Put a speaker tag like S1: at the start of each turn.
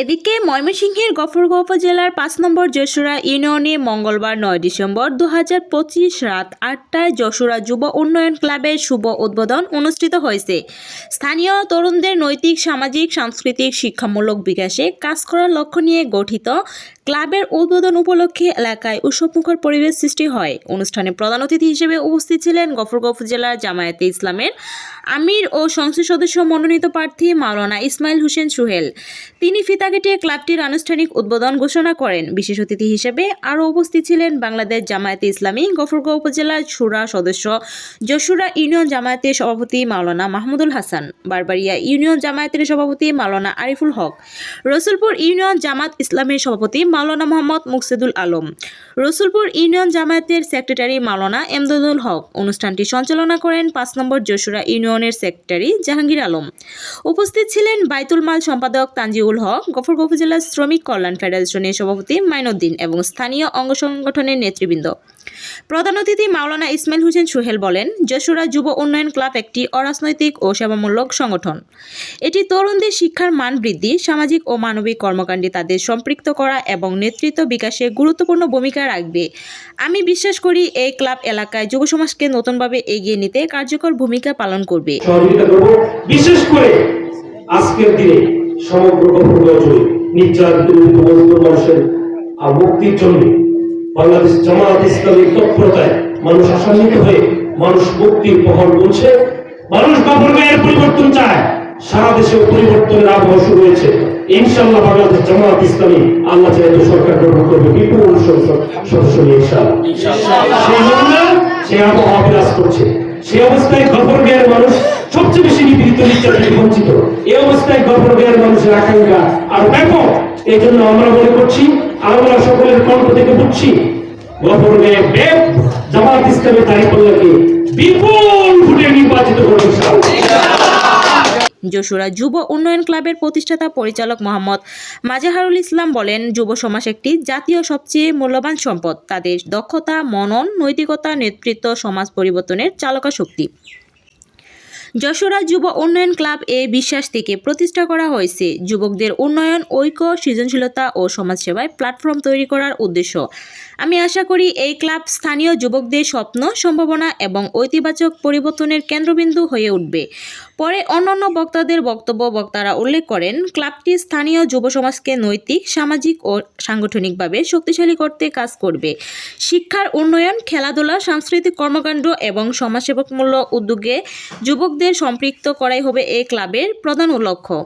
S1: এদিকে ময়মনসিংহের গফরগাঁও উপজেলার ৫ নম্বর যশোরা ইউনিয়নে মঙ্গলবার ৯ ডিসেম্বর ২০২৫ রাত ৮টায় যশোরা যুব উন্নয়ন ক্লাবের শুভ উদ্বোধন অনুষ্ঠিত হয়েছে। স্থানীয় তরুণদের নৈতিক, সামাজিক, সাংস্কৃতিক, শিক্ষামূলক বিকাশে কাজ করার লক্ষ্য নিয়ে গঠিত ক্লাবের উদ্বোধন উপলক্ষে এলাকায় উৎসবমুখর পরিবেশ সৃষ্টি হয়। অনুষ্ঠানে প্রধান অতিথি হিসেবে উপস্থিত ছিলেন গফরগাঁও উপজেলার জামায়াতে ইসলামের আমির ও সংসদ সদস্য মনোনীত প্রার্থী মাওলানা ইসমাইল হোসেন সোহেল। তিনি ফিতা কেটে ক্লাবটির আনুষ্ঠানিক উদ্বোধন ঘোষণা করেন। বিশেষ অতিথি হিসেবে আরও উপস্থিত ছিলেন বাংলাদেশ জামায়াতে ইসলামী গফরগাঁও উপজেলার শুরা সদস্য, যশোরা ইউনিয়ন জামায়াতের সভাপতি মাওলানা মাহমুদুল হাসান, বারবাড়িয়া ইউনিয়ন জামায়াতের সভাপতি মাওলানা আরিফুল হক, রসুলপুর ইউনিয়ন জামাত ইসলামের সভাপতি মাওলানা মোহাম্মদ মুকসেদুল আলম, রসুলপুর ইউনিয়ন জামায়াতের সেক্রেটারি মাওলানা এমদাদুল হক। অনুষ্ঠানটি সঞ্চালনা করেন ৫ নম্বর যশোরা ইউনিয়নের সেক্রেটারি জাহাঙ্গীর আলম। উপস্থিত ছিলেন বাইতুল মাল সম্পাদক তানজিউল হক, গফরগাঁও উপজেলা শ্রমিক কল্যাণ ফেডারেশনের সভাপতি মাইনুদ্দিন এবং স্থানীয় অঙ্গ সংগঠনের নেতৃবৃন্দ। প্রধান অতিথি মাওলানা ইসমাইল হোসেন সোহেল বলেন, যশোরা যুব উন্নয়ন ক্লাব একটি অরাজনৈতিক ও সেবামূলক সংগঠন। এটি তরুণদের শিক্ষার মান বৃদ্ধি, সামাজিক ও মানবিক কর্মকাণ্ডে তাদের সম্পৃক্ত করা এবং নেতৃত্ব বিকাশে গুরুত্বপূর্ণ ভূমিকা রাখবে। আমি বিশ্বাস করি এই ক্লাব এলাকায় যুব সমাজকে নতুনভাবে এগিয়ে নিতে কার্যকর ভূমিকা পালন করবে।
S2: বিশেষ করে আজকের দিনে সমগ্র গফরগাঁও জুড়ে নির্যাতিত মানুষের মুক্তির জন্য বাংলাদেশ জামায়াত ইসলামীর তৎপরতায় মানুষ আশান্বিত হয়ে মানুষ মুক্তির পহল বলছে। মানুষ গফরগাঁওয়ের পরিবর্তন চায়। সারা দেশে পরিবর্তনের আবহাওয়া শুরু হয়েছে। ইনশাআল্লাহ বাংলাদেশ জামায়াত ইসলামী আল্লাহ চাইলে সরকার গঠন করবে বিপুল সদস্য নিয়ে ইনশাআল্লাহ। সেই জন্য সেই আবহাওয়া বিরাজ করছে। সেই অবস্থায় গফরগাঁওয়ের মানুষ সবচেয়ে বেশি নিপীড়িত, নির্যাতিত, বঞ্চিত। এই অবস্থায় গফরগাঁওয়ের মানুষের আকাঙ্ক্ষা আর ব্যাপক। এই জন্য আমরা মনে করছি, আমরা সকলের কণ্ঠ থেকে বুঝছি, গফরগাঁওয়ে জামায়াত ইসলামী দাঁড়িপাল্লাকে বিপুল ভোটে নির্বাচিত করবে।
S1: যশোরা যুব উন্নয়ন ক্লাবের প্রতিষ্ঠাতা পরিচালক মোহাম্মদ মাজাহারুল ইসলাম বলেন, যুব সমাজ একটি জাতীয় সবচেয়ে মূল্যবান সম্পদ। তাদের দক্ষতা, মনন, নৈতিকতা, নেতৃত্ব সমাজ পরিবর্তনের চালকা শক্তি। যশোরা যুব উন্নয়ন ক্লাব এই বিশ্বাস থেকে প্রতিষ্ঠা করা হয়েছে। যুবকদের উন্নয়ন, ঐক্য, সৃজনশীলতা ও সমাজসেবায় প্ল্যাটফর্ম তৈরি করার উদ্দেশ্য। আমি আশা করি এই ক্লাব স্থানীয় যুবকদের স্বপ্ন, সম্ভাবনা এবং ঐতিবাচক পরিবর্তনের কেন্দ্রবিন্দু হয়ে উঠবে। পরে অন্যান্য বক্তাদের বক্তারা উল্লেখ করেন, ক্লাবটি স্থানীয় যুব সমাজকে নৈতিক, সামাজিক ও সাংগঠনিকভাবে শক্তিশালী করতে কাজ করবে। শিক্ষার উন্নয়ন, খেলাধুলা, সাংস্কৃতিক কর্মকাণ্ড এবং সমাজসেবামূলক উদ্যোগে যুবকদের সম্পৃক্ত করাই হবে এই ক্লাবের প্রধান লক্ষ্য।